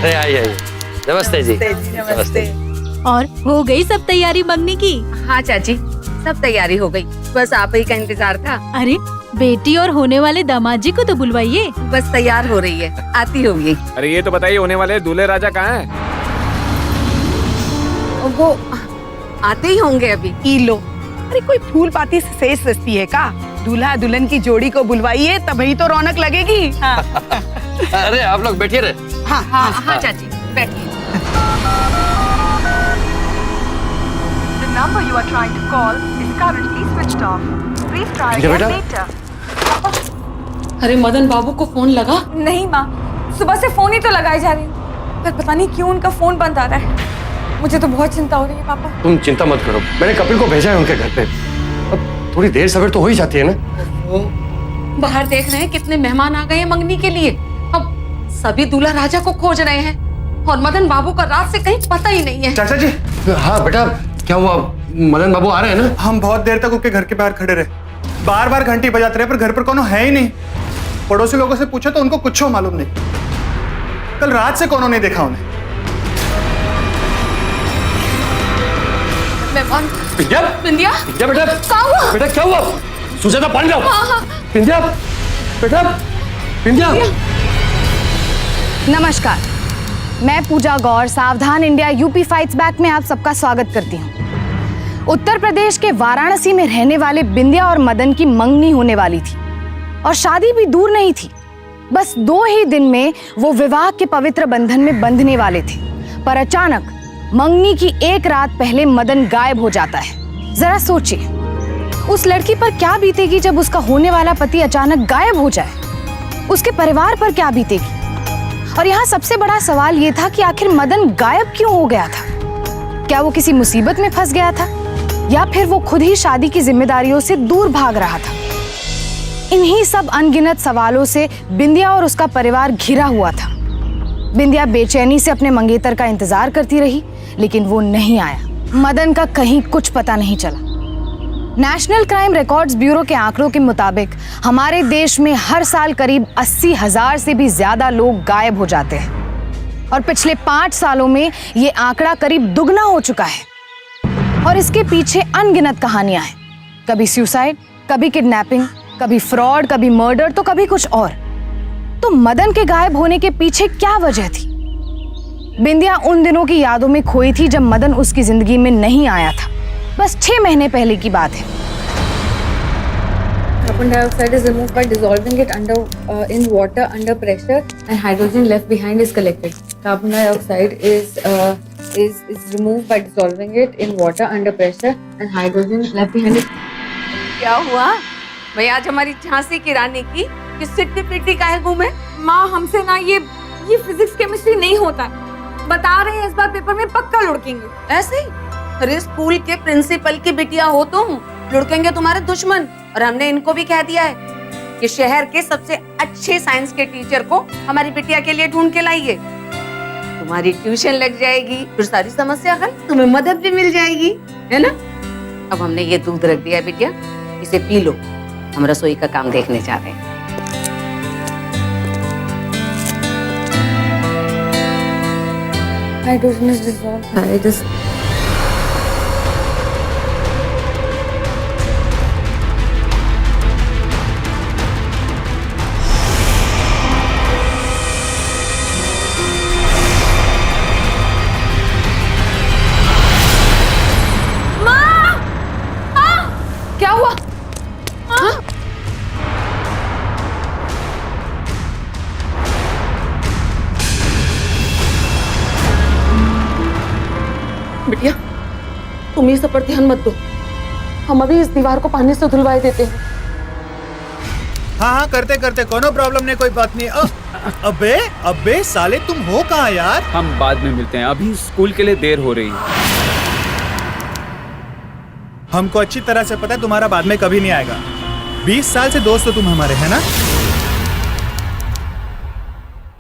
अरे आइए। नमस्ते जी। नमस्ते। और हो गई सब तैयारी मंगनी की? हाँ चाची, सब तैयारी हो गई, बस आप ही का इंतजार था। अरे बेटी और होने वाले दामाद जी को तो बुलवाइए। बस तैयार हो रही है, आती होगी। अरे ये तो बताइए, होने वाले दूल्हे राजा कहाँ हैं? वो आते ही होंगे अभी। ई लो, अरे कोई फूल पाती से सेज सस्ती है का? दूल्हा दुल्हन की जोड़ी को बुलवाइए, तभी तो रौनक लगेगी। हाँ। अरे आप लोग बैठिए रे। हाँ हाँ हाँ चाची, बैठिए। The number you are trying to call is currently switched off. Please try again later. अरे मदन बाबू को फोन लगा? नहीं माँ, सुबह से फोन ही तो लगाई जा रही हूँ, पर पता नहीं क्यों उनका फोन बंद आ रहा है। मुझे तो बहुत चिंता हो रही है पापा। तुम चिंता मत करो, मैंने कपिल को भेजा है उनके घर पे। अब थोड़ी देर सवेर तो हो ही जाती है ना। बाहर देख रहे हैं कितने मेहमान आ गए हैं मंगनी के लिए। अब सभी दूल्हा राजा को खोज रहे हैं और मदन बाबू का रात से कहीं पता ही नहीं है। चाचा जी। हाँ बेटा, क्या हुआ? मदन बाबू आ रहे हैं ना? हम बहुत देर तक उनके घर के बाहर खड़े रहे, बार बार घंटी बजाते रहे, पर घर पर कोनो है ही नहीं। पड़ोसी लोगों से पूछा तो उनको कुछ मालूम नहीं। कल रात से कोनो नहीं देखा उन्हें। विद्या, बिंदिया, विद्या बेटा, क्या हुआ? बेटा क्या हुआ? सुजाता पानी लाओ। हाँ। विद्या बेटा, विद्या। नमस्कार, मैं पूजा गौर सावधान इंडिया यूपी फाइट्स बैक में आप सबका स्वागत करती हूँ। उत्तर प्रदेश के वाराणसी में रहने वाले बिंदिया और मदन की मंगनी होने वाली थी और शादी भी दूर नहीं थी। बस 2 ही दिन में वो विवाह के पवित्र बंधन में बंधने वाले थे, पर अचानक मंगनी की एक रात पहले मदन गायब हो जाता है। जरा सोचिए, उस लड़की पर क्या बीतेगी जब उसका होने वाला पति अचानक गायब हो जाए? उसके परिवार पर क्या बीतेगी? और यहाँ सबसे बड़ा सवाल ये था कि आखिर मदन गायब क्यों हो गया था? क्या वो किसी मुसीबत में फंस गया था या फिर वो खुद ही शादी की जिम्मेदारियों से दूर भाग रहा था? इन्हीं सब अनगिनत सवालों से बिंदिया और उसका परिवार घिरा हुआ था। बिंदिया बेचैनी से अपने मंगेतर का इंतजार करती रही, लेकिन वो नहीं आया। मदन का कहीं कुछ पता नहीं चला। नेशनल क्राइम रिकॉर्ड्स ब्यूरो के आंकड़ों के मुताबिक हमारे देश में हर साल करीब 80,000 से भी ज्यादा लोग गायब हो जाते हैं और पिछले 5 सालों में ये आंकड़ा करीब दुगना हो चुका है। और इसके पीछे अनगिनत कहानियां हैं, कभी सुसाइड, कभी किडनैपिंग, कभी फ्रॉड, कभी मर्डर, तो कभी कुछ और। तो मदन के गायब होने के पीछे क्या वजह थी? बिंदिया उन दिनों की यादों में खोई थी जब मदन उसकी जिंदगी में नहीं आया था। बस 6 महीने पहले की बात है। Carbon dioxide is removed by dissolving it in water under pressure, and hydrogen left behind is collected. Carbon dioxide is removed by dissolving it in water under pressure, and hydrogen left behind is. क्या हुआ भाई? आज हमारी झांसी की रानी की कि सिट्टी पिट्टी काहे घूमे? माँ, हमसे ना ये फिजिक्स केमिस्ट्री नहीं होता, बता रहे हैं इस बार पेपर में पक्का लुढ़केंगे। ऐसे ही? अरे स्कूल के प्रिंसिपल की बिटिया हो तुम, लुढ़केंगे तुम्हारे दुश्मन। और हमने इनको भी कह दिया है कि शहर के सबसे अच्छे साइंस के टीचर को हमारी बिटिया के लिए ढूंढ के लाइए। तुम्हारी ट्यूशन लग जाएगी, फिर सारी समस्या हल, तुम्हें मदद भी मिल जाएगी, है ना? अब हमने ये दूध रख दिया बिटिया, इसे पी लो, हम रसोई का काम देखने जा रहे हैं। Hydrogen is dissolved. क्या हुआ? बिटिया, तुम ये सब पर ध्यान मत दो, हम अभी इस दीवार को पानी से धुलवाए देते हैं। हाँ करते करते, कोनो प्रॉब्लम नहीं, कोई बात नहीं। अबे साले, तुम हो कहाँ यार? हम बाद में मिलते हैं, अभी स्कूल के लिए देर हो रही है। हमको अच्छी तरह से पता है तुम्हारा बाद में कभी नहीं आएगा। 20 साल से दोस्त हो तुम हमारे, है ना?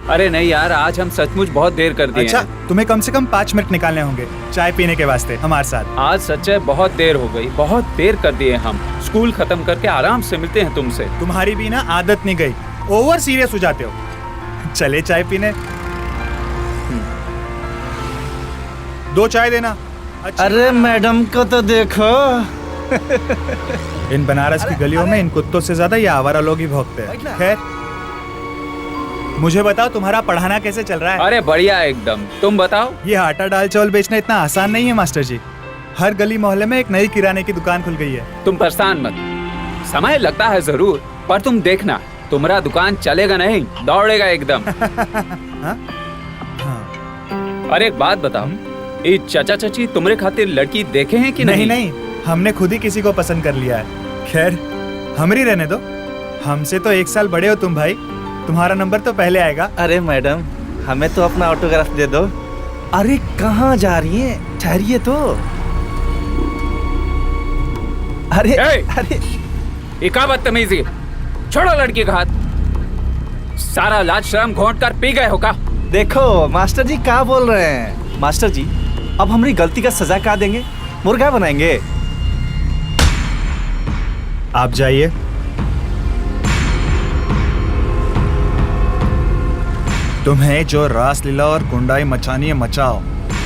अरे नहीं यार, आज हम सचमुच बहुत देर कर दिए। अच्छा, तुम्हें कम से कम 5 मिनट निकालने होंगे चाय पीने के वास्ते हमारे साथ। आज सच है, बहुत देर हो गई, बहुत देर कर दिए हम। स्कूल खत्म करके आराम से मिलते हैं तुमसे। तुम्हारी भी ना आदत नहीं गई, ओवर सीरियस हो जाते हो। चले चाय पीने। 2 चाय देना। अरे मैडम को तो देखो। इन बनारस की गलियों में इन कुत्तों से ज्यादा ये आवारा लोग ही भौंकते हैं। खैर, मुझे बताओ तुम्हारा पढ़ाना कैसे चल रहा है? अरे बढ़िया एकदम, तुम बताओ। ये आटा दाल चावल बेचना इतना आसान नहीं है मास्टर जी। हर गली मोहल्ले में एक नई किराने की दुकान खुल गई है। तुम परेशान मत, समय लगता है जरूर, पर तुम देखना तुम्हारा दुकान चलेगा नहीं, दौड़ेगा एकदम। अरे एक बात बताओ, ये चाचा चाची तुम्हारे खातिर लड़की देखे हैं कि नहीं? नहीं, हमने खुद ही किसी को पसंद कर लिया है। खैर, हमरी रहने दो। हमसे तो 1 साल बड़े हो तुम भाई, तुम्हारा नंबर तो पहले आएगा। अरे मैडम, हमें तो अपना ऑटोग्राफ दे दो। अरे कहाँ जा रही हैं? ठहरिए तो। अरे अरे ये क्या बदतमीजी, छोड़ो लड़की का हाथ। सारा लाज शर्म घोंट कर पी गए हो का? देखो मास्टर जी क्या बोल रहे हैं। मास्टर जी, अब हमारी गलती का सजा क्या देंगे? मुर्गा बनाएंगे? आप जाइए। तुम्हें जो रासलीला और गुंडाई मचानी है मचाओ,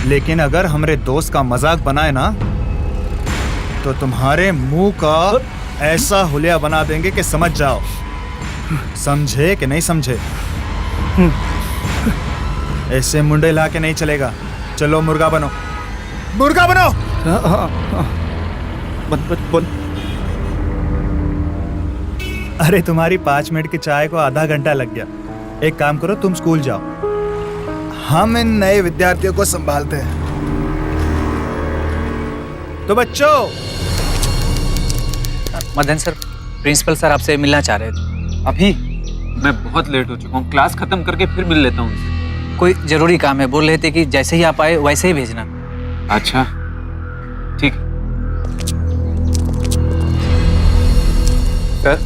लेकिन अगर हमारे दोस्त का मजाक बनाए ना तो तुम्हारे मुंह का ऐसा हुलिया बना देंगे कि समझ जाओ। समझे कि नहीं समझे? ऐसे मुंडे ला के नहीं चलेगा। चलो मुर्गा बनो, मुर्गा बनो। बन। अरे तुम्हारी 5 मिनट की चाय को आधा घंटा लग गया। एक काम करो, तुम स्कूल जाओ, हम इन नए विद्यार्थियों को संभालते हैं। तो बच्चों। मदन सर, प्रिंसिपल सर आपसे मिलना चाह रहे थे। अभी? मैं बहुत लेट हो चुका हूँ, क्लास खत्म करके फिर मिल लेता हूँ उनसे। कोई जरूरी काम है, बोल रहे थे कि जैसे ही आप आए वैसे ही भेजना। अच्छा ठीक। सर,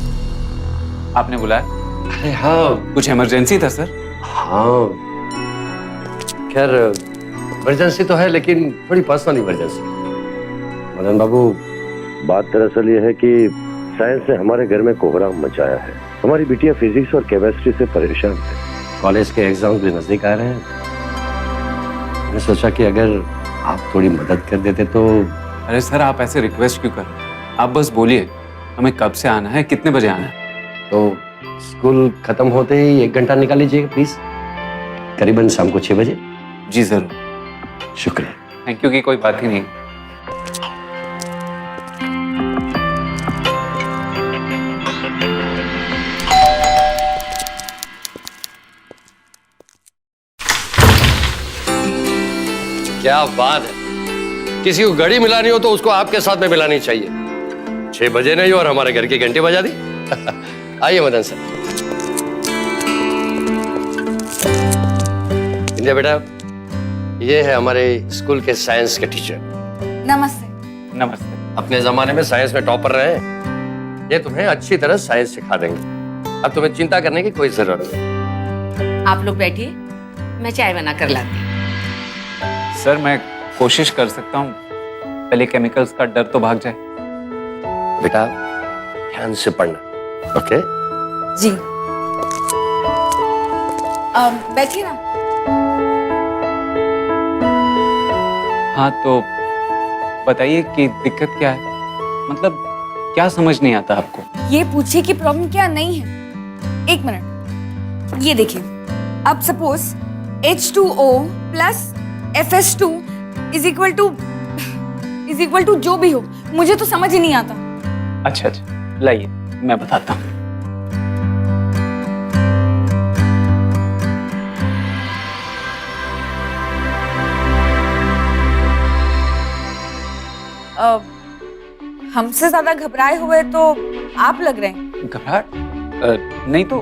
आपने बुलाया? अरे हाँ, कुछ इमरजेंसी था सर? हाँ, खैर इमरजेंसी तो है, लेकिन थोड़ी पर्सनल इमरजेंसी। मदन बाबू, बात दरअसल ये है कि साइंस ने हमारे घर में कोहराम मचाया है। हमारी बिटिया फिजिक्स और केमिस्ट्री से परेशान है। कॉलेज के एग्जाम्स भी नजदीक आ रहे हैं। मैंने सोचा कि अगर आप थोड़ी मदद कर देते तो। अरे सर, आप ऐसे रिक्वेस्ट क्यों कर? आप बस बोलिए हमें कब से आना है, कितने बजे आना है? तो स्कूल खत्म होते ही 1 घंटा निकाल लीजिएगा प्लीज, करीबन शाम को 6 बजे। जी जरूर। शुक्रिया। थैंक यू की कोई बात ही नहीं। क्या बात है, किसी को घड़ी मिलानी हो तो उसको आपके साथ में मिलानी चाहिए। 6 बजे नहीं और हमारे घर की घंटी बजा दी। आइए मदन सर। इंदिया बेटा, ये है हमारे स्कूल के साइंस के टीचर। नमस्ते। नमस्ते। अपने जमाने में साइंस में टॉपर रहे हैं। ये तुम्हें अच्छी तरह साइंस सिखा देंगे। अब तुम्हें चिंता करने की कोई जरूरत नहीं। आप लोग बैठिए, मैं चाय बना कर लाती हूँ। सर, मैं कोशिश कर सकता हूँ, पहले केमिकल्स का डर तो भाग जाए। बेटा ध्यान से पढ़ना, ओके? जी। बैठिए ना। हाँ तो बताइए कि दिक्कत क्या है, मतलब क्या समझ नहीं आता आपको? ये पूछिए कि प्रॉब्लम क्या नहीं है। 1 मिनट, ये देखिए। अब suppose H2O plus FS2 is equal to जो भी हो, मुझे तो समझ ही नहीं आता। अच्छा, लाइए मैं बताता हूँ। हमसे ज्यादा घबराए हुए तो आप लग रहे हैं। घबराहट? नहीं तो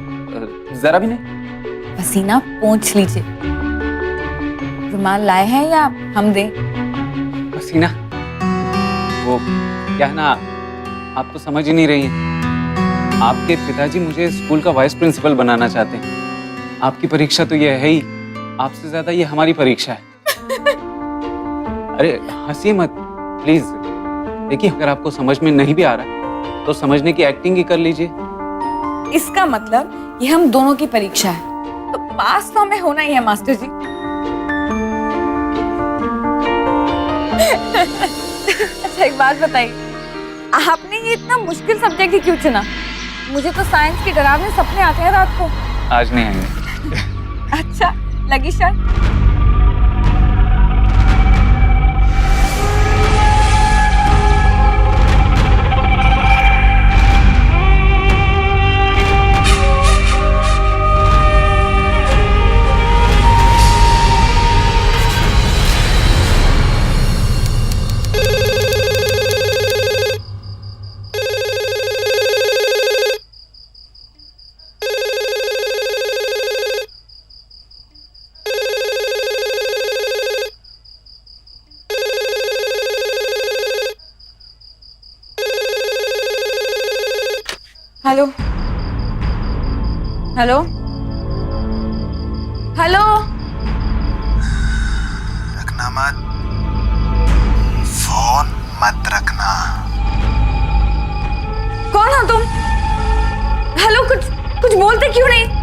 जरा भी नहीं। पसीना पोंछ लीजिए। रुमाल लाए हैं या हम दें? पसीना? वो क्या है ना, आप तो समझ ही नहीं रही हैं। आपके पिताजी मुझे स्कूल का वाइस प्रिंसिपल बनाना चाहते हैं। आपकी परीक्षा तो ये है ही, आपसे ज्यादा ये हमारी परीक्षा है। अरे हंसी मत प्लीज। देखिए, अगर आपको समझ में नहीं भी आ रहा तो समझने की एक्टिंग ही कर लीजिए। इसका मतलब ये हम दोनों की परीक्षा है, तो पास तो हमें होना ही है मास्टर जी। अच्छा एक बात बताइए, आपने ये इतना मुश्किल सब्जेक्ट ही क्यों चुना? मुझे तो साइंस के डरावने सपने आते हैं रात को। आज नहीं आएंगे। अच्छा लगी शर्त। Hello hello hello. रखना मत, फोन मत रखना। कौन हो तुम? हेलो, कुछ बोलते क्यों नहीं?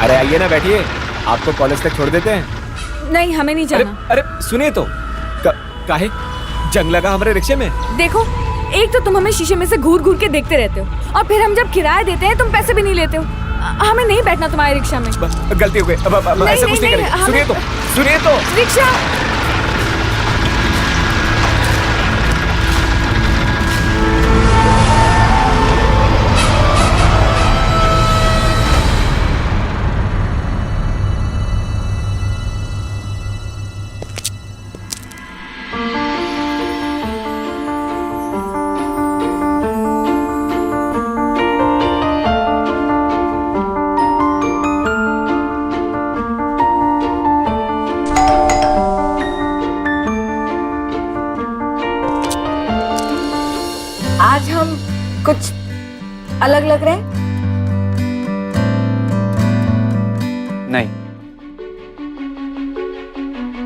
अरे आइए ना, बैठिए, आपको कॉलेज तक छोड़ देते हैं। नहीं, हमें नहीं जाना। अरे सुनिए तो, काहे जंग लगा हमारे रिक्शे में? देखो, एक तो तुम हमें शीशे में से घूर घूर के देखते रहते हो, और फिर हम जब किराया देते हैं तुम पैसे भी नहीं लेते हो। हमें नहीं बैठना तुम्हारे रिक्शा में। गलती हो गई, अब ऐसा कुछ नहीं करेंगे। सुनिए तो रिक्शा। आज हम कुछ अलग लग रहे हैं। नहीं।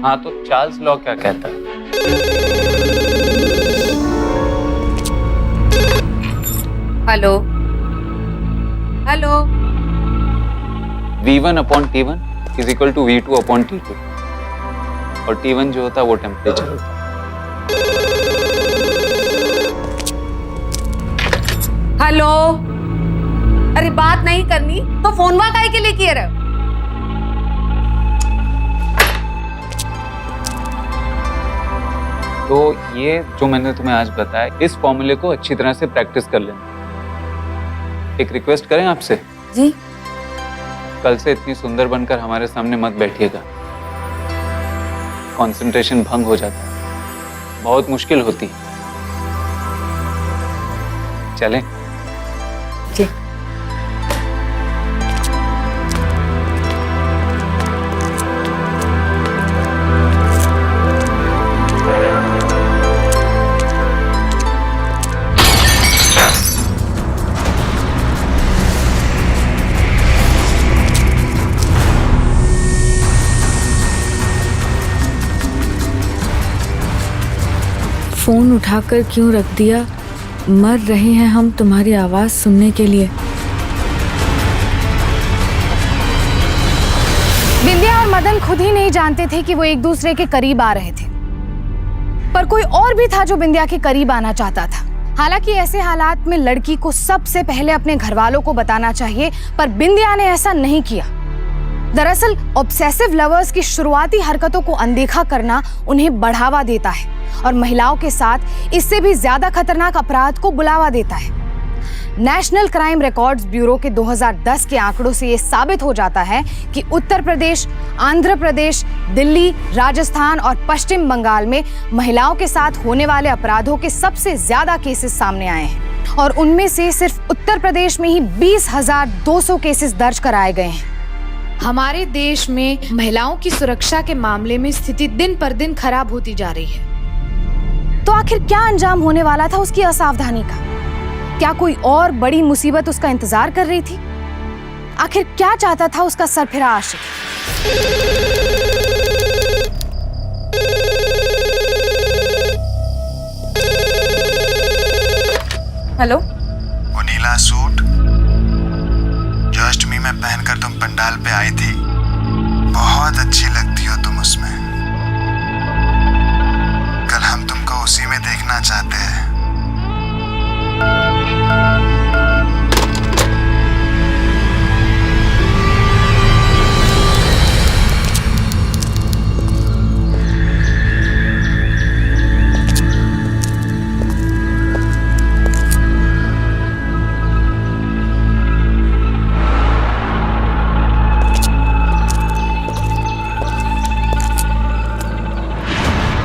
हाँ तो चार्ल्स लॉ क्या कहता है? Hello hello. V1 upon T1 is equal to V2 upon T2, और T1 जो होता है वो टेम्परेचर होता है। हेलो। अरे बात नहीं करनी तो फोन वा काहे के लिए किए रहे हो? तो ये जो मैंने तुम्हें आज बताया, इस फॉर्मूले को अच्छी तरह से प्रैक्टिस कर लेना। एक रिक्वेस्ट करें आपसे? जी। कल से इतनी सुंदर बनकर हमारे सामने मत बैठिएगा। कंसंट्रेशन भंग हो जाता है, बहुत मुश्किल होती है। चलें? जी। फोन उठाकर क्यों रख दिया? मर रहे हैं हम तुम्हारी आवाज सुनने के लिए। बिंदिया और मदन खुद ही नहीं जानते थे कि वो एक दूसरे के करीब आ रहे थे, पर कोई और भी था जो बिंदिया के करीब आना चाहता था। हालांकि ऐसे हालात में लड़की को सबसे पहले अपने घर वालों को बताना चाहिए, पर बिंदिया ने ऐसा नहीं किया। दरअसल ऑब्सेसिव लवर्स की शुरुआती हरकतों को अनदेखा करना उन्हें बढ़ावा देता है और महिलाओं के साथ इससे भी ज्यादा खतरनाक अपराध को बुलावा देता है। नेशनल क्राइम रिकॉर्ड्स ब्यूरो के 2010 के आंकड़ों से यह साबित हो जाता है कि उत्तर प्रदेश, आंध्र प्रदेश, दिल्ली, राजस्थान और पश्चिम बंगाल में महिलाओं के साथ होने वाले अपराधों के सबसे ज्यादा केसेस सामने आए हैं, और उनमें से सिर्फ उत्तर प्रदेश में ही 20,200 केसेस दर्ज कराए गए हैं। हमारे देश में महिलाओं की सुरक्षा के मामले में स्थिति दिन पर दिन खराब होती जा रही है। तो आखिर क्या अंजाम होने वाला था उसकी असावधानी का? क्या कोई और बड़ी मुसीबत उसका इंतजार कर रही थी? आखिर क्या चाहता था उसका सरफिरा आशिक? हेलो, वो नीला सूट जो अष्टमी में पहनकर तुम पंडाल पे आई थी, बहुत अच्छी लगती हो तुम उसमें। कल हम तुमको उसी में देखना चाहते हैं।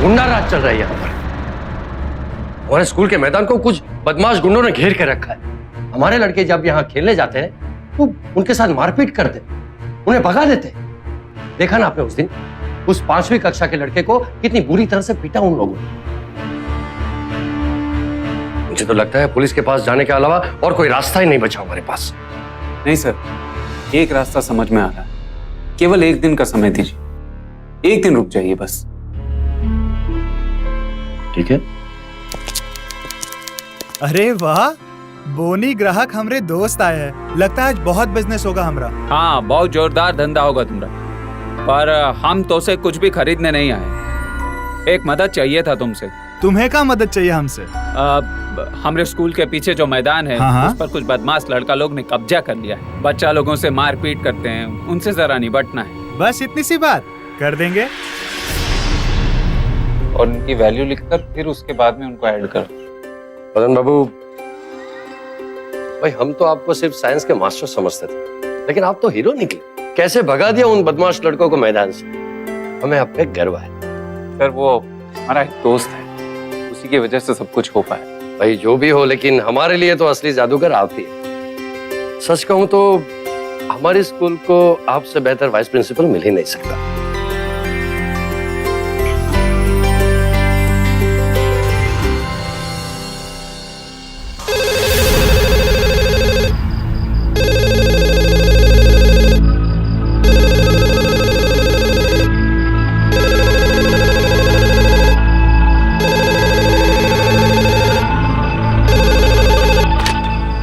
गुंडा राज चल रहा है यहाँ पर। हमारे स्कूल के मैदान को कुछ बदमाश गुंडों ने घेर के रखा है। हमारे लड़के जब यहाँ खेलने जाते हैं तो उनके साथ मारपीट करते, उन्हें भगा देते। देखा ना आपने उस दिन उस 5वीं कक्षा के लड़के को कितनी बुरी तरह से पीटा उन लोगों ने। मुझे तो लगता है पुलिस के पास जाने के अलावा और कोई रास्ता ही नहीं बचा हमारे पास। नहीं सर, एक रास्ता समझ में आ रहा है। केवल एक दिन का समय दीजिए, एक दिन रुक जाइए बस। ठीक है। अरे वाह, बोनी ग्राहक हमरे दोस्त आए हैं। लगता है आज बहुत बिजनेस होगा हमरा। हाँ, बहुत जोरदार धंधा होगा तुम्हारा। पर हम तो से कुछ भी खरीदने नहीं आए। एक मदद चाहिए था तुमसे। तुम्हें क्या मदद चाहिए हमसे? हमारे स्कूल के पीछे जो मैदान है, उस पर कुछ बदमाश लड़का लोग ने कब्जा कर लिया है। बच्चा लोगों से मारपीट करते हैं, उनसे जरा निपटना है। बस इतनी सी बात कर देंगे। और उनकी वैल्यू लिखकर फिर उसके बाद में उनको ऐड कर। मदन बाबू, भाई हम तो आपको सिर्फ साइंस के मास्टर समझते थे, लेकिन आप तो हीरो निकले। कैसे भगा दिया उन बदमाश लड़कों को मैदान से। हमें आप पे गर्व है। सर, वो हमारा एक दोस्त है, उसी की वजह से सब कुछ हो पाया। भाई जो भी हो, लेकिन हमारे लिए तो असली जादूगर आप ही। सच कहूं तो हमारे स्कूल को आपसे बेहतर वाइस प्रिंसिपल मिल ही नहीं सकता।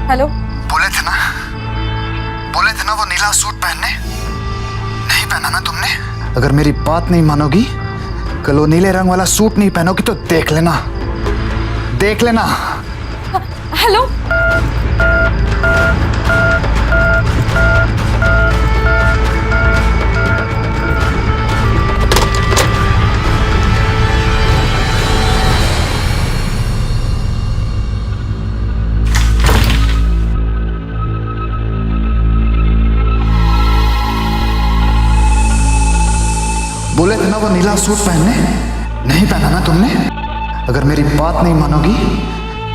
हेलो, बोले थे ना वो नीला सूट पहनने, नहीं पहना ना तुमने? अगर मेरी बात नहीं मानोगी, कल वो नीले रंग वाला सूट नहीं पहनोगी तो देख लेना, देख लेना। हेलो, बोले थे ना वो नीला सूट पहनने, नहीं पहना ना तुमने? अगर मेरी बात नहीं मानोगी,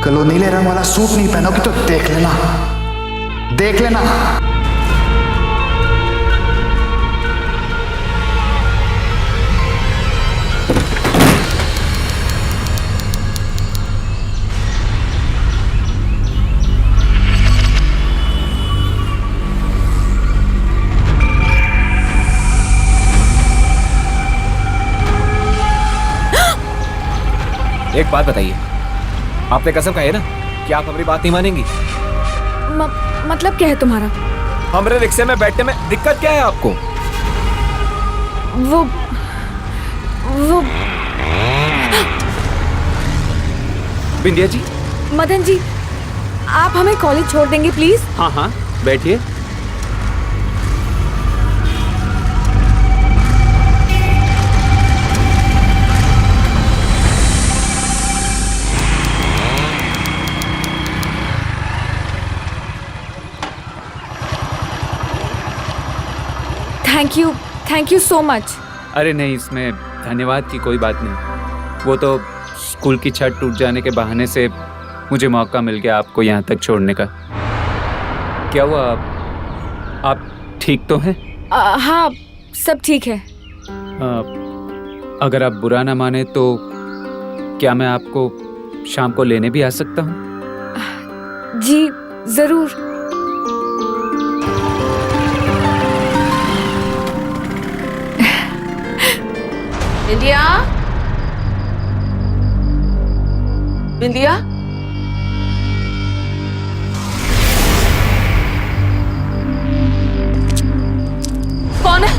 कल वो नीले रंग वाला सूट नहीं पहनोगी तो देख लेना, देख लेना। एक बात बताइए, आपने कसम खाई है ना कि आप हमारी बात नहीं मानेंगी? मतलब क्या है तुम्हारा? हमारे रिक्शे में बैठने में दिक्कत क्या है आपको? वो बिंदिया जी। मदन जी, आप हमें कॉलेज छोड़ देंगे प्लीज? हाँ हाँ, बैठिए। Thank you so much. अरे नहीं, इसमें धन्यवाद की कोई बात नहीं। वो तो स्कूल की छत टूट जाने के बहाने से मुझे मौका मिल गया आपको यहाँ तक छोड़ने का। क्या हुआ, आप ठीक तो हैं? हाँ, सब ठीक है। अगर आप बुरा ना माने तो क्या मैं आपको शाम को लेने भी आ सकता हूँ? जी जरूर। बिंदिया, बिंदिया, कौन है?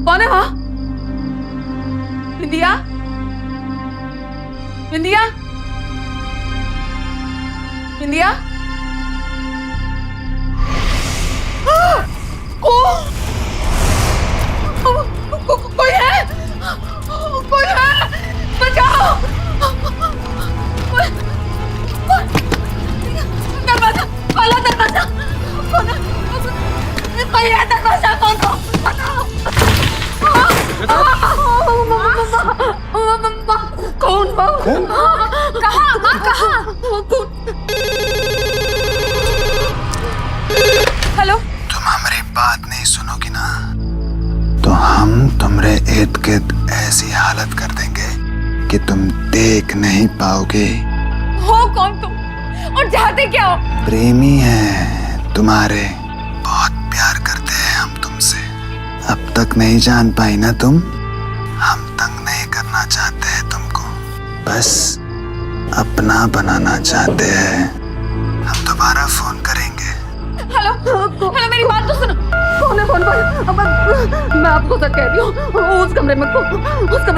कौन है वहां? बिंदिया, बिंदिया, बिंदिया, कोई है? कोई है? बचाओ! दरवाजा, खोलो दरवाजा! कोई है दरवाजा खोलो! कौन? कहाँ? हेलो? तुम हमारी बात नहीं सुनोगी ना तो हम तुम्हारे इर्द गिर्द ऐसी हालत कर देंगे कि तुम देख नहीं पाओगे। हो कौन तुम और चाहते क्या हो? प्रेमी हैं तुम्हारे, बहुत प्यार करते हैं हम तुमसे। अब तक नहीं जान पाई ना तुम? हम तंग नहीं करना चाहते हैं तुमको, बस अपना बनाना चाहते हैं। हम दोबारा फोन करेंगे। हेलो, मेरी बात तो सुनो। कौन है फोन पर? मैं आपको सच कह रही हूँ, उस कमरे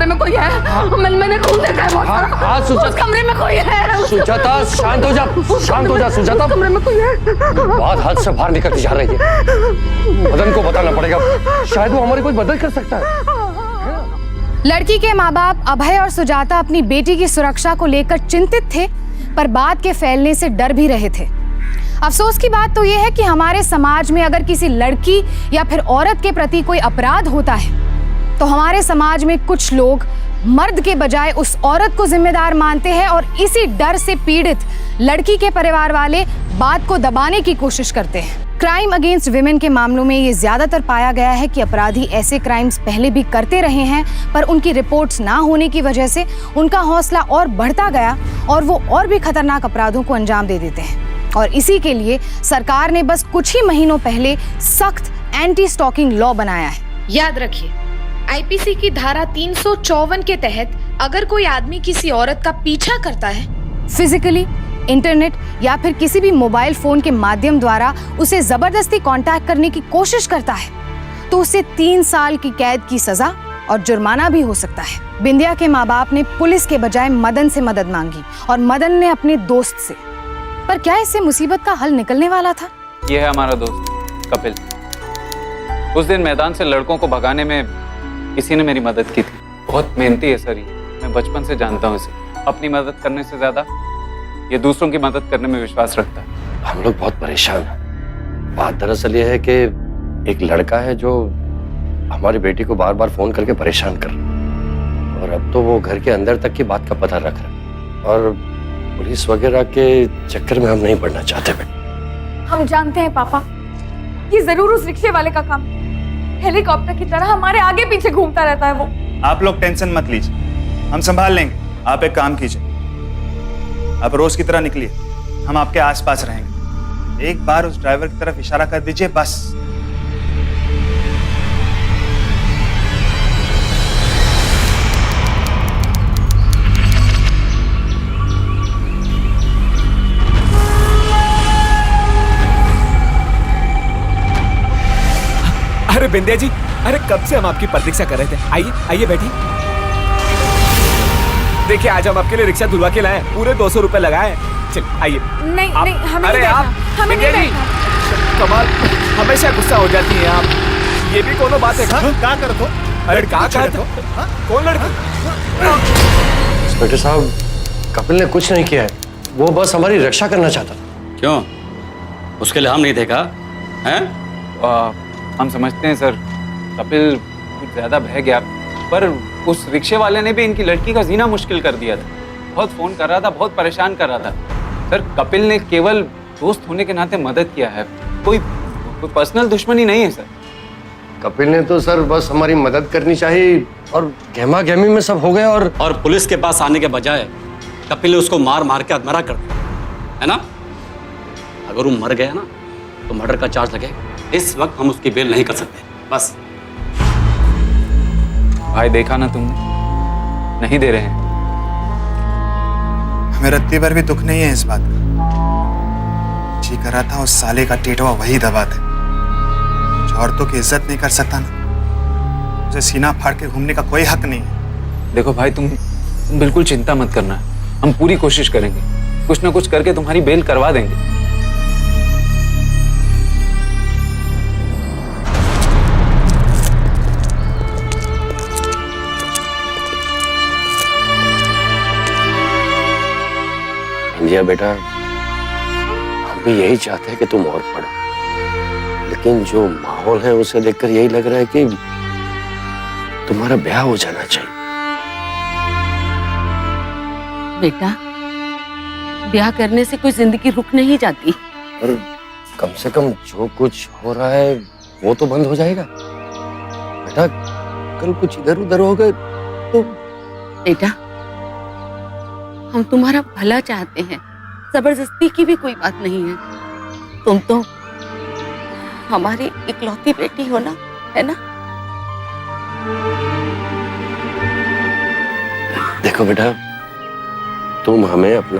में कोई है। मैंने खून देखा है बहुत सारा। उस कमरे में कोई है। सुजाता शांत हो जा, शांत हो जा सुजाता। कमरे में कोई है। बहुत हद से बाहर निकलती जा रही है। मदन को बताना पड़ेगा, शायद वो हमारी कोई मदद कर सकता है। लड़की के माँ बाप अभय और सुजाता अपनी बेटी की सुरक्षा को लेकर चिंतित थे, पर बात के फैलने से डर भी रहे थे। अफसोस की बात तो यह है कि हमारे समाज में अगर किसी लड़की या फिर औरत के प्रति कोई अपराध होता है तो हमारे समाज में कुछ लोग मर्द के बजाय उस औरत को जिम्मेदार मानते हैं और इसी डर से पीड़ित लड़की के परिवार वाले बात को दबाने की कोशिश करते हैं। क्राइम अगेंस्ट विमेन के मामलों में ये ज्यादातर पाया गया है कि अपराधी ऐसे क्राइम्स पहले भी करते रहे हैं, पर उनकी रिपोर्ट्स ना होने की वजह से उनका हौसला और बढ़ता गया और वो और भी खतरनाक अपराधों को अंजाम दे देते हैं। और इसी के लिए सरकार ने बस कुछ ही महीनों पहले सख्त एंटी स्टॉकिंग लॉ बनाया है। याद रखिए, आईपीसी की धारा 354 के तहत अगर कोई आदमी किसी औरत का पीछा करता है, फिजिकली, इंटरनेट या फिर किसी भी मोबाइल फोन के माध्यम द्वारा उसे जबरदस्ती कांटेक्ट करने की कोशिश करता है, तो उसे 3 साल की कैद की सजा और जुर्माना भी हो सकता है। बिंदिया के माँ बाप ने पुलिस के बजाय मदन से मदद मांगी और मदन ने अपने दोस्त से। पर क्या इससे मुसीबत का हल निकलने वाला था? ये है हमारा दोस्त कपिल। उस दिन मैदान से लड़कों को भगाने में किसी ने मेरी मदद की थी। बहुत मेहनती है सर ये, मैं बचपन से जानता हूँ इसे। अपनी मदद करने से ज्यादा ये दूसरों की मदद करने में विश्वास रखता है। हम लोग बहुत परेशान हैं। बात दरअसल ये है कि एक लड़का है जो हमारी बेटी को बार बार फोन करके परेशान कर रहा है और अब तो वो घर के अंदर तक की बात का पता रख रहा है और पुलिस वगैरह के चक्कर में हम नहीं पड़ना चाहते बेटा। हम जानते हैं पापा, ये जरूर उस रिक्शे वाले का काम। हेलीकॉप्टर की तरह हमारे आगे पीछे घूमता रहता है वो। आप लोग टेंशन मत लीजिए, हम संभाल लेंगे। आप एक काम कीजिए, आप रोज की तरह निकलिए, हम आपके आसपास रहेंगे। एक बार उस ड्राइवर की तरफ इशारा कर दीजिए बस। अरे बिंदिया जी, अरे कब से हम आपकी प्रतीक्षा कर रहे थे। आइए आइए बैठिए। देखिए आज हम आपके लिए रिक्शा धुलवा के लाए, पूरे 200 रुपए लगाए। चल आइए। नहीं आप, नहीं, हमें अरे नहीं आप हमें नहीं बिंदिया जी, कमाल, हमेशा गुस्सा हो जाती हैं आप। ये भी कोनो बात है? क्या कर दो? अरे कहाँ कौन लड़का? इंस्पेक्टर साहब, कपिल ने कुछ नहीं किया है, वो बस हमारी रक्षा करना चाहता था। क्यों? उसके लिए हम नहीं देखा हैं? हम समझते हैं सर, कपिल कुछ ज्यादा बह गया, पर उस रिक्शे वाले ने भी इनकी लड़की का जीना मुश्किल कर दिया था। बहुत फोन कर रहा था, बहुत परेशान कर रहा था। सर कपिल ने केवल दोस्त होने के नाते मदद किया है, कोई पर्सनल दुश्मनी नहीं है सर। कपिल ने तो सर बस हमारी मदद करनी चाहिए और गहमा गहमी में सब हो गया। और पुलिस के पास आने के बजाय कपिल ने उसको मार मार के अधमरा कर दिया, है ना? अगर वो मर गया ना तो मर्डर का चार्ज लगेगा। इस वक्त हम उसकी बेल नहीं कर सकते। बस भाई देखा ना तुमने, नहीं दे रहे हैं। हमें रत्ती भर भी दुख नहीं है इस बात का। जी कर रहा था उस साले का टेटवा वही दबा दे जो औरतों की इज्जत नहीं कर सकता ना, उसे सीना फाड़ के घूमने का कोई हक नहीं है। देखो भाई, तुम बिल्कुल चिंता मत करना, हम पूरी कोशिश करेंगे, कुछ ना कुछ करके तुम्हारी बेल करवा देंगे। इंडिया बेटा, हम भी यही चाहते हैं कि तुम और पढ़ो, लेकिन जो माहौल है उसे देखकर यही लग रहा है कि तुम्हारा ब्याह हो जाना चाहिए। बेटा, ब्याह करने से कोई जिंदगी रुक नहीं जाती। और कम से कम जो कुछ हो रहा है वो तो बंद हो जाएगा। बेटा, कल कुछ इधर उधर हो गए तो। बेटा, हम तुम्हारा भला चाहते हैं, जबरदस्ती की भी कोई बात नहीं है। तुम तो हमारी इकलौती बेटी हो ना, है ना? देखो बेटा, तुम हमें अपना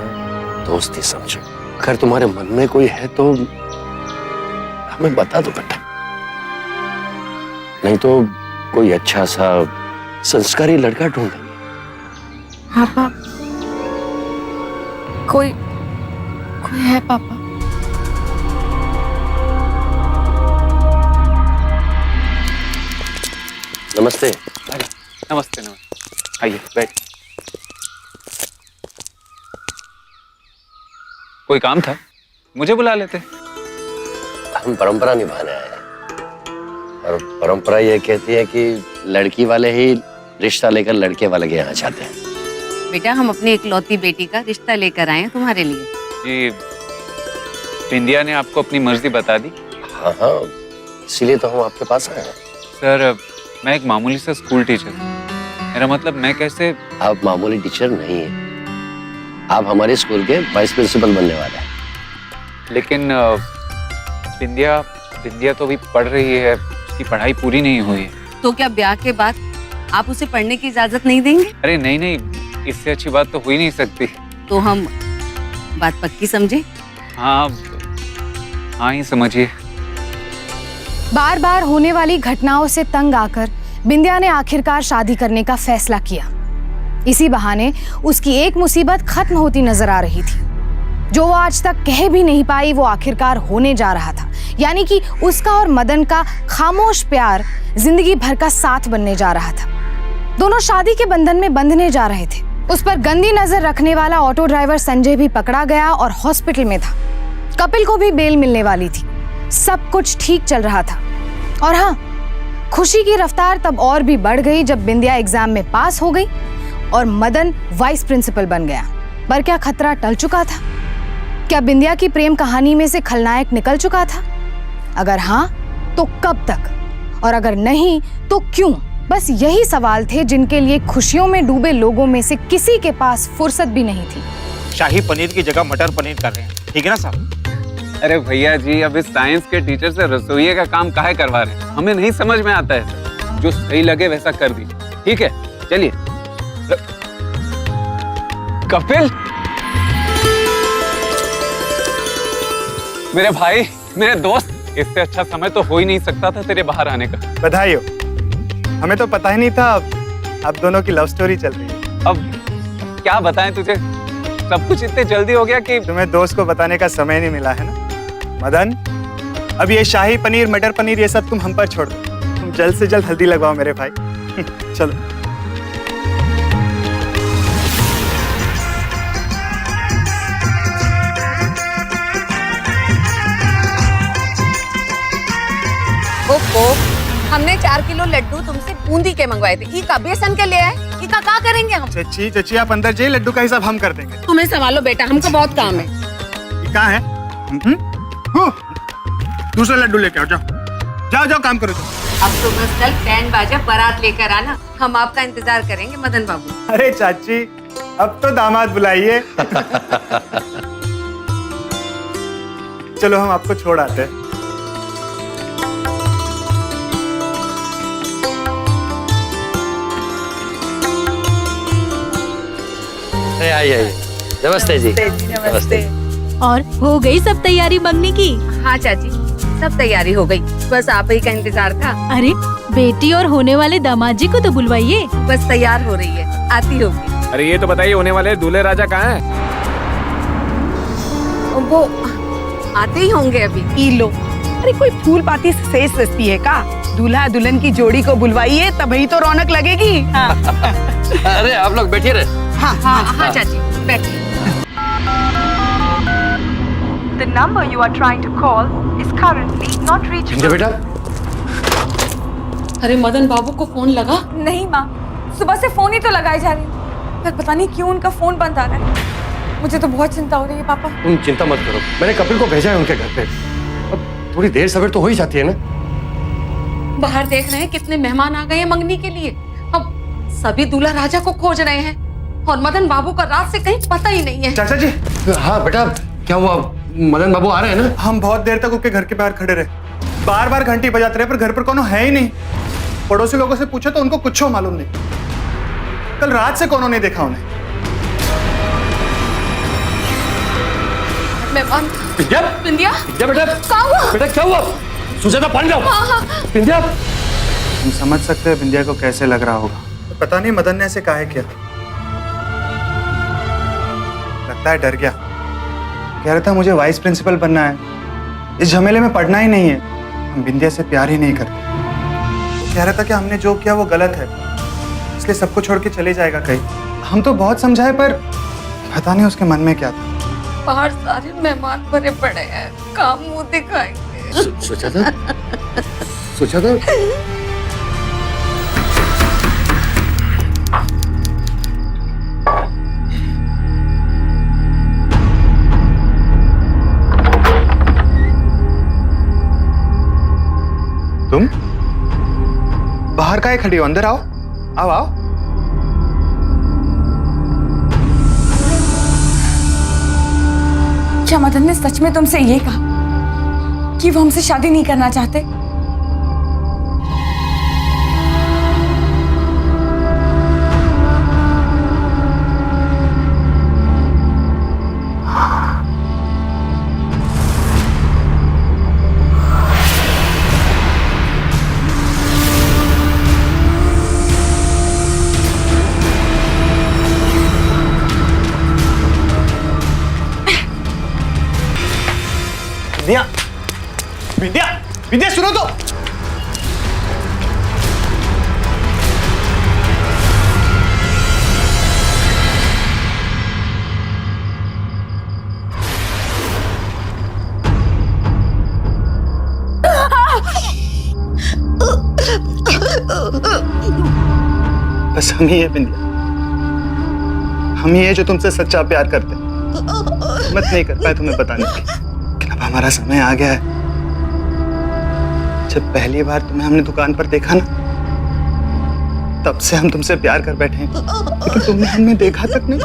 दोस्त ही समझो। अगर तुम्हारे मन में कोई है तो हमें बता दो बेटा, नहीं तो कोई अच्छा सा संस्कारी लड़का ढूंढेंगे। पापा, कोई है पापा? नमस्ते। नमस्ते नमस्ते, आइए बैठ। कोई काम था? मुझे बुला लेते। हम परंपरा निभाने आए हैं, और परंपरा ये कहती है कि लड़की वाले ही रिश्ता लेकर लड़के वाले के यहाँ जाते हैं। बेटा, हम अपनी इकलौती बेटी का रिश्ता लेकर आए हैं तुम्हारे लिए। जी, बिंदिया ने आपको अपनी मर्जी बता दी? हाँ हाँ, इसीलिए तो हम आपके पास आए हैं। सर, मैं एक मामूली सा स्कूल टीचर हूँ। मेरा मतलब, मैं कैसे। आप मामूली टीचर नहीं हैं, आप हमारे स्कूल के वाइस प्रिंसिपल बनने वाले हैं। लेकिन बिंदिया तो अभी पढ़ रही है, उसकी पढ़ाई पूरी नहीं हुई है। तो क्या ब्याह के बाद आप उसे पढ़ने की इजाजत नहीं देंगे? अरे नहीं नहीं, इससे अच्छी बात तो हो ही नहीं सकती। तो हम बात पक्की समझे? हाँ हाँ, ही समझिए। बार बार होने वाली घटनाओं से तंग आकर बिंदिया ने आखिरकार शादी करने का फैसला किया। इसी बहाने उसकी एक मुसीबत खत्म होती नजर आ रही थी। जो वो आज तक कह भी नहीं पाई, वो आखिरकार होने जा रहा था। यानी कि उसका और मदन का खामोश प्यार जिंदगी भर का साथ बनने जा रहा था। दोनों शादी के बंधन में बंधने जा रहे थे। उस पर गंदी नजर रखने वाला ऑटो ड्राइवर संजय भी पकड़ा गया और हॉस्पिटल में था। कपिल को भी बेल मिलने वाली थी। सब कुछ ठीक चल रहा था। और हाँ, खुशी की रफ्तार तब और भी बढ़ गई जब बिंदिया एग्जाम में पास हो गई और मदन वाइस प्रिंसिपल बन गया। पर क्या खतरा टल चुका था? क्या बिंदिया की प्रेम कहानी में से खलनायक निकल चुका था? अगर हाँ, तो कब तक? और अगर नहीं, तो क्यों? बस यही सवाल थे जिनके लिए खुशियों में डूबे लोगों में से किसी के पास फुर्सत भी नहीं थी। शाही पनीर की जगह मटर पनीर कर रहे हैं, ठीक है ना साहब? अरे भैया जी, अब इस साइंस के टीचर से रसोइये का काम काहे करवा रहे हैं? हमें नहीं समझ में आता है सर। जो सही लगे वैसा कर दीजिए, ठीक है? चलिए। कपिल, मेरे भाई, मेरे दोस्त, इससे अच्छा समय तो हो ही नहीं सकता था तेरे बाहर आने का। बधाई हो। हमें तो पता ही नहीं था अब दोनों की लव स्टोरी चल रही है। अब क्या बताएं तुझे, सब कुछ इतने जल्दी हो गया कि तुम्हें दोस्त को बताने का समय नहीं मिला है ना। मदन, अब ये शाही पनीर, मटर पनीर, ये सब तुम हम पर छोड़ दो। तुम जल्द से जल्द हल्दी लगवाओ मेरे भाई। चलो। ओहो, हमने 4 किलो लड्डू तुमसे बूंदी के मंगवाए थे। इका बेसन के ले आए। इका क्या करेंगे हम? चची आप अंदर जाइए, लड्डू का हिसाब हम कर देंगे। तुम्हें संभालो बेटा, हमको बहुत काम है। ये कहाँ है? दूसरा लड्डू लेके आओ, जाओ जाओ जाओ, काम करो। अब तो बस कल बैंड बाजा बारात लेकर आना, हम आपका इंतजार करेंगे मदन बाबू। अरे चाची, अब तो दामाद बुलाइए। चलो हम आपको छोड़ आते हैं। अरे आइए नमस्ते जी। नमस्ते। और हो गई सब तैयारी मंगनी की? हाँ चाची, सब तैयारी हो गई, बस आप ही का इंतजार था। अरे बेटी और होने वाले दामाद जी को तो बुलवाइए। बस तैयार हो रही है, आती होगी। अरे ये तो बताइए होने वाले दूल्हे राजा कहाँ हैं? वो आते ही होंगे अभी। ई लो, अरे कोई फूल पाती से शेष रस्ती है का? दूल्हा दुल्हन की जोड़ी को बुलवाइए तभी तो रौनक लगेगी। हाँ। अरे आप लोग बैठिए रहे। हाँ चाची बैठिए। The number you are trying to call is currently not reachable. बेटा, अरे मदन बाबू को फोन लगा? नहीं माँ, सुबह से फोन ही तो लगाए जा रही, पर पता नहीं क्यों उनका फोन बंद आ रहा है। मुझे तो बहुत चिंता हो रही है पापा। तुम चिंता मत करो, मैंने कपिल को भेजा है उनके घर पे। अब थोड़ी देर सवेर तो हो ही जाती है ना। बाहर देख रहे हैं कितने मेहमान आ गए हैं मंगनी के लिए। अब सभी दूल्हा राजा को खोज रहे हैं और मदन बाबू का रात से कहीं पता ही नहीं है। चाचा जी। हाँ बेटा, क्या हुआ? मदन बाबू आ रहे हैं ना? हम बहुत देर तक उनके घर के बाहर खड़े रहे, बार बार घंटी बजाते रहे, पर घर पर कोनो है ही नहीं। पड़ोसी लोगों से पूछो तो उनको कुछ मालूम नहीं। कल रात से कोनो नहीं देखा उन्हें। मेहमान विद्या, विंध्या, विद्या बेटा, क्या हुआ? बेटा क्या हुआ? सुजाता पानी लाओ। विद्या, तुम समझ सकते हो विंध्या को कैसे लग रहा होगा। तो पता नहीं मदन ने ऐसे काहे किया। लगता है डर गया। कह रहा था मुझे वाइस प्रिंसिपल बनना है, इस झमेले में पढ़ना ही नहीं है, हम विंध्या से प्यार ही नहीं करते। कह रहा था कि हमने जो किया वो गलत है, इसलिए सबको छोड़ के चले जाएगा कहीं। हम तो बहुत समझाए, पर पता नहीं उसके मन में क्या था। बाहर सारे मेहमान भरे पड़े हैं, काम मुंह दिखाएंगे। सुजाता, सुजाता, तुम बाहर काहे खड़ी हो? अंदर आओ, आओ आओ। क्या मदन ने सच में तुमसे ये कहा कि वो हमसे शादी नहीं करना चाहते? विद्या, विद्या, विद्या सुनो तो। बस हम ही है विंध्या, हम ही है जो तुमसे सच्चा प्यार करते हैं। मत नहीं कर पाए तुम्हें बताने की, लेकिन अब हमारा समय आ गया है। जब पहली बार तुम्हें हमने दुकान पर देखा ना, तब से हम तुमसे प्यार कर बैठे हैं, लेकिन तुमने हमें देखा तक नहीं।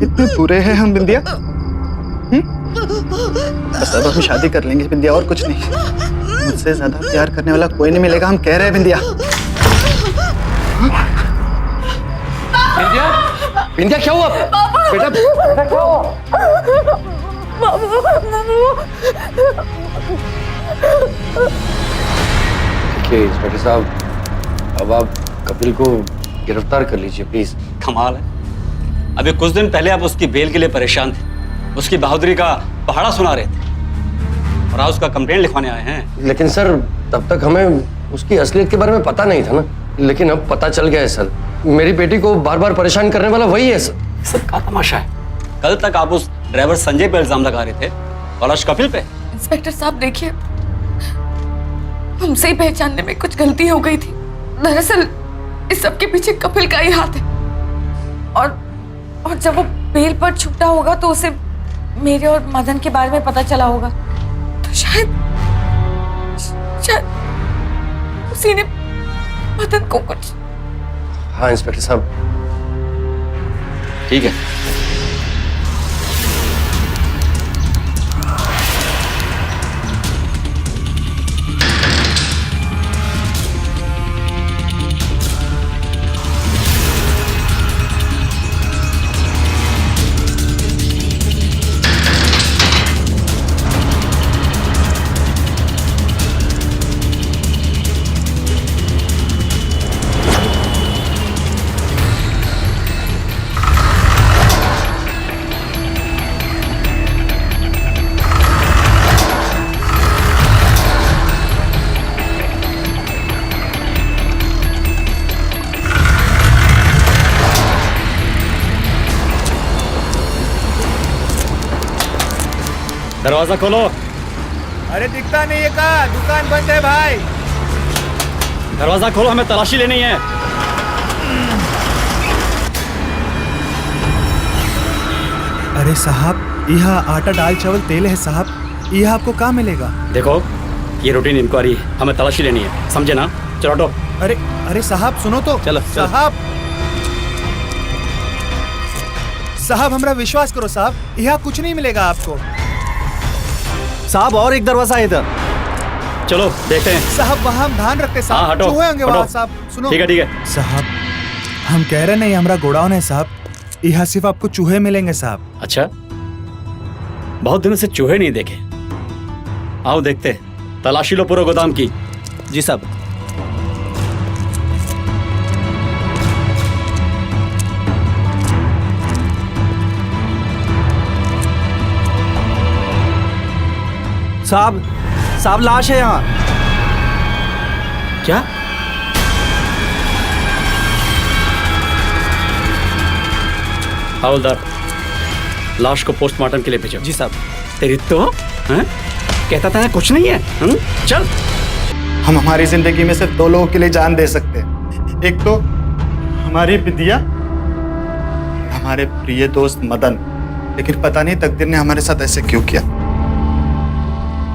इतने बुरे हैं हम विंध्या। बस अब हम शादी कर लेंगे विंध्या, और कुछ नहीं। मुझसे ज्यादा प्यार करने वाला कोई नहीं मिलेगा, हम कह रहे हैं विंध्या। विंध्या, विंध्या क्या हुआ? बेटा, बेटा क्या हुआ? देखिए इंस्पेक्टर साहब, अब आप कपिल को गिरफ्तार कर लीजिए प्लीज। कमाल है, अभी कुछ दिन पहले आप उसकी बेल के लिए परेशान थे, उसकी बहादुरी का पहाड़ा सुना रहे थे, और आज उसका कंप्लेंट लिखवाने आए हैं। लेकिन सर, तब तक हमें उसकी असलियत के बारे में पता नहीं था ना, लेकिन अब पता चल गया है सर। मेरी बेटी को बार बार परेशान करने वाला वही है सर। सब का तमाशा है। कल तक आप उस ड्राइवर संजय पे इल्जाम लगा रहे थे, और आज कपिल पे। इंस्पेक्टर साहब देखिए, हमसे ही पहचानने में कुछ गलती हो गई थी। दरअसल इस सब के पीछे कपिल का ही हाथ है, और जब वो बेल पर छूटा होगा तो उसे मेरे और मदन के बारे में पता चला होगा, तो शायद उसी ने मदन को कुछ। हाँ इंस्पेक्टर साहब, ठीक है। दरवाजा खोलो। अरे दिखता नहीं है का, दुकान बंद है भाई। दरवाजा खोलो, हमें तलाशी लेनी है। अरे साहब, यह आटा दाल चावल तेल है साहब, यह आपको कहाँ मिलेगा? देखो, ये रूटीन इंक्वायरी है, हमें तलाशी लेनी है, समझे ना? चलो हटो। अरे अरे साहब सुनो तो। चलो साहब, साहब हमरा विश्वास करो साहब, यहाँ कुछ नहीं मिलेगा आपको। साहब और एक दरवाजा है इधर। चलो देखते हैं। साहब वहाँ हम ध्यान रखते साहब, हाँ, हटो, चूहे होंगे वहाँ हटो। साहब। सुनो। ठीक है। साहब हम कह रहे नहीं, हमारा गोडाउन है साहब, यहाँ सिर्फ आपको चूहे मिलेंगे साहब। अच्छा, बहुत दिनों से चूहे नहीं देखे। आओ देखते हैं, तलाशी लो पूरे गोदाम की। जी साहब। साहब लाश है यहाँ। क्या? हवलदार, लाश को पोस्टमार्टम के लिए भेजो। जी साहब। तेरी तो कहता था कुछ नहीं है। चल। हम हमारी जिंदगी में सिर्फ दो लोगों के लिए जान दे सकते हैं, एक तो हमारी विद्या, हमारे प्रिय दोस्त मदन। लेकिन पता नहीं तकदीर ने हमारे साथ ऐसे क्यों किया।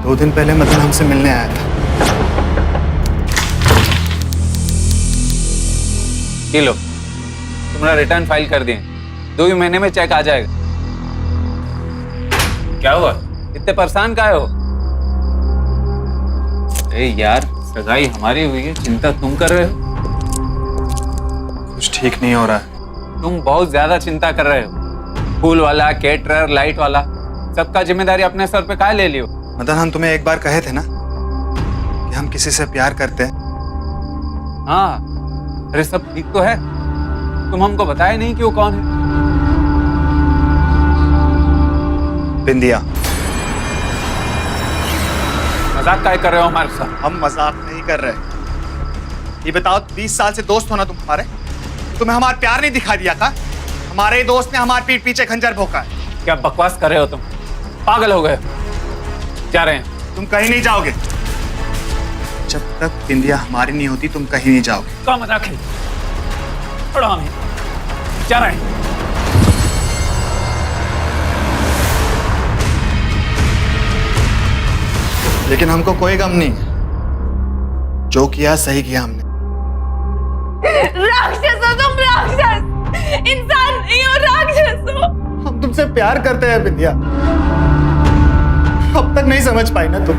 2 दिन पहले मदन हमसे मिलने आया था। ये लो, तुम्हारा रिटर्न फाइल कर दिए, 2 ही महीने में चेक आ जाएगा। क्या हुआ, इतने परेशान काहे हो? अरे यार, सगाई हमारी हुई है, चिंता तुम कर रहे हो। कुछ ठीक नहीं हो रहा है। तुम बहुत ज्यादा चिंता कर रहे हो। फूल वाला, केटरर, लाइट वाला, सबका जिम्मेदारी अपने सर पे काहे ले लियो? मदन, हम तुम्हें एक बार कहे थे ना कि हम किसी से प्यार करते हैं। हाँ, अरे सब ठीक तो है, तुम हमको बताए नहीं कि वो कौन है। बिंदिया। मजाक काहे कर रहे हो हमारे साथ? हम मजाक नहीं कर रहे। ये बताओ, 20 साल से दोस्त हो ना तुम हमारे, तुम्हें हमारा प्यार नहीं दिखा दिया का? हमारे ही दोस्त ने हमारे पीठ पीछे खंजर भोंका है। क्या बकवास कर रहे हो तुम? पागल हो गए? जा रहे हैं। तुम कहीं नहीं जाओगे जब तक बिंदिया हमारी नहीं होती, तुम कहीं नहीं जाओगे। क्या मजाक है? छोड़ो हमें, जा रहे हैं। लेकिन हमको कोई गम नहीं है, जो किया सही किया हमने। राक्षस हो तुम, राक्षस, इंसान नहीं हो, राक्षस हो। हम तुमसे प्यार करते हैं बिंदिया, अब तक नहीं समझ पाई ना तुम।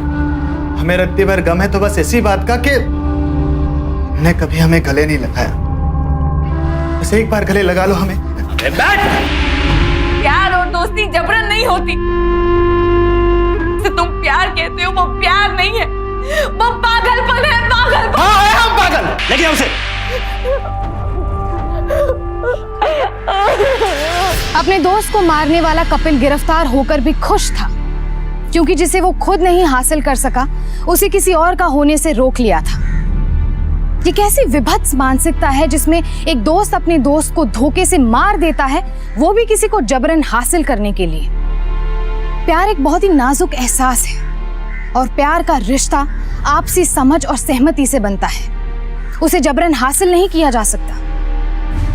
हमें रत्ती भर गम है तो बस इसी बात का कि तुमने कभी हमें गले नहीं लगाया। बस एक बार गले लगा लो हमें। प्यार और दोस्ती जबरन नहीं होती। तुम प्यार कहते हो, वो प्यार नहीं है, वो पागलपन है, पागलपन। हाँ है, हम पागल। लेकिन हमसे अपने दोस्त को मारने वाला कपिल गिरफ्तार होकर भी खुश था, क्योंकि जिसे वो खुद नहीं हासिल कर सका, उसे किसी और का होने से रोक लिया था। ये कैसी विभत्स मानसिकता है जिसमें एक दोस्त अपने दोस्त को धोखे से मार देता है, वो भी किसी को जबरन हासिल करने के लिए। प्यार एक बहुत ही नाजुक एहसास है, और प्यार का रिश्ता आपसी समझ और सहमति से बनता है। उसे जबरन हासिल नहीं किया जा सकता।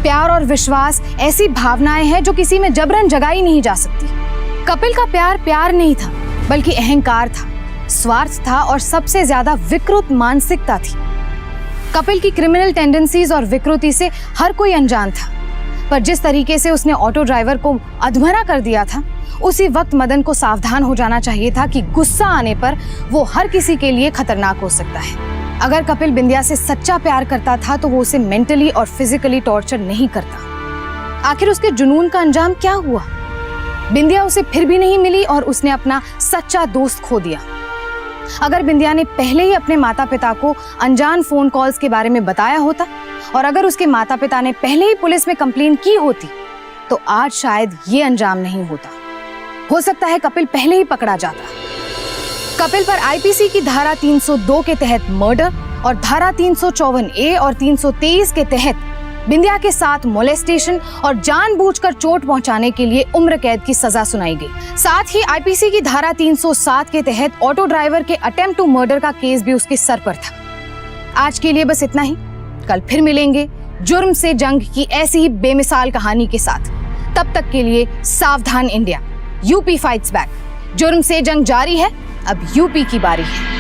प्यार और विश्वास ऐसी भावनाएं हैं जो किसी में जबरन जगाई नहीं जा सकती। कपिल का प्यार प्यार नहीं था, बल्कि अहंकार था, स्वार्थ था और सबसे ज्यादा विकृत मानसिकता थी। कपिल की क्रिमिनल टेंडेंसीज और विकृति से हर कोई अनजान था, पर जिस तरीके से उसने ऑटो ड्राइवर को अधमरा कर दिया था, उसी वक्त मदन को सावधान हो जाना चाहिए था कि गुस्सा आने पर वो हर किसी के लिए खतरनाक हो सकता है। अगर कपिल बिंदिया से सच्चा प्यार करता था तो वो उसे मेंटली और फिजिकली टॉर्चर नहीं करता। आखिर उसके जुनून का अंजाम क्या हुआ? बिंदिया उसे फिर भी नहीं मिली और उसने अपना सच्चा दोस्त खो दिया। अगर बिंदिया ने पहले ही अपने माता पिता को अनजान फोन कॉल्स के बारे में बताया होता, और अगर उसके माता पिता ने पहले ही पुलिस में कंप्लेन की होती, तो आज शायद ये अंजाम नहीं होता। हो सकता है कपिल पहले ही पकड़ा जाता। कपिल पर आईपीसी की धारा 302 के तहत मर्डर और धारा 354A और 323 के तहत बिंदिया के साथ मोलेस्टेशन और जानबूझकर चोट पहुंचाने के लिए उम्र कैद की सजा सुनाई गई। साथ ही आईपीसी की धारा 307 के तहत ऑटो ड्राइवर के अटेम्प्ट टू मर्डर का केस भी उसके सर पर था। आज के लिए बस इतना ही। कल फिर मिलेंगे जुर्म से जंग की ऐसी ही बेमिसाल कहानी के साथ। तब तक के लिए सावधान इंडिया, यूपी फाइट्स बैक। जुर्म से जंग जारी है, अब यूपी की बारी है।